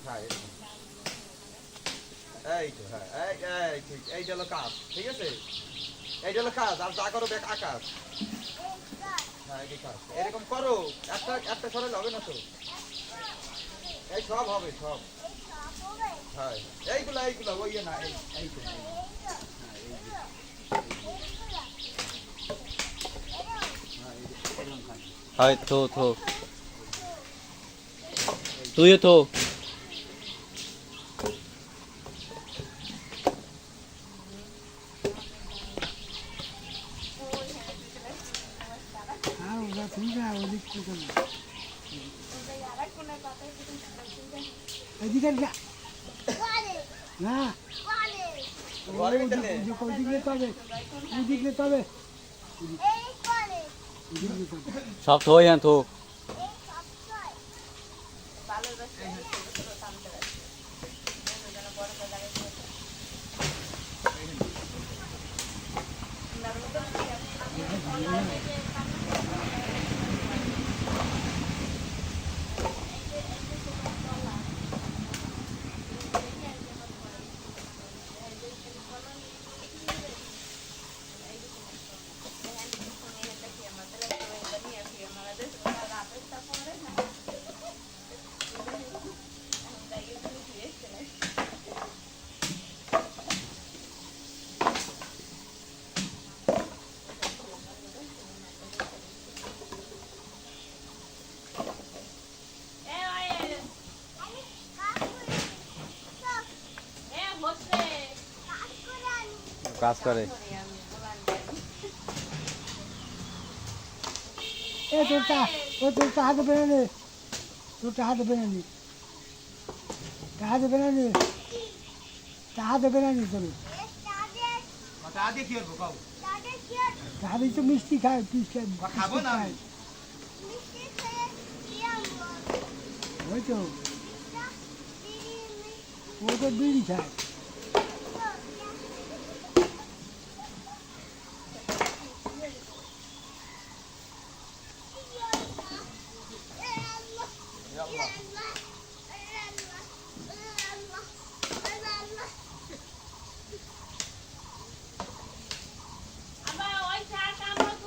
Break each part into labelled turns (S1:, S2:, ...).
S1: হ্যাঁ এই তো হ্যাঁ এই ঠিক এইটা হলো কাজ, ঠিক আছে? এইটা হলো কাজ, আর যা করো দেখ আকাশ। হ্যাঁ এই কাজ এরকম করো, একটা একটা সরালে হবে না তো। এই সব হবে সব। হ্যাঁ এইগুলা এইগুলা ওই না এই এই তো হ্যাঁ এই যে হ্যাঁ এই যে এরকম থাকবে।
S2: হয় থো থো তুইও থো।
S3: এদিকে না না
S1: ঘরের ভিতরে
S3: ওইদিকে তবে ওইদিকে তবে
S2: সব থো হ্যাঁ থো। কাজ করে
S3: এ তোরটা ও তোরটা হাতে বেড়ে নে তোরটা হাতে বেড়ে নি হাতে বেড়ে নি হাতে বেড়ে নি তোর
S1: কথা আগে কি করবো বাবু?
S3: হাতে তো মিষ্টি খায় পিস
S1: খাবো না আমি।
S3: ওই তো ও তো বিড়ি খায়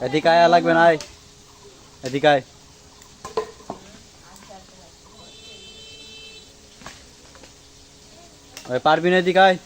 S2: এদিকে আয়া লাগবে না, এদিকে আয়। পারবি না, এদিকে আয়।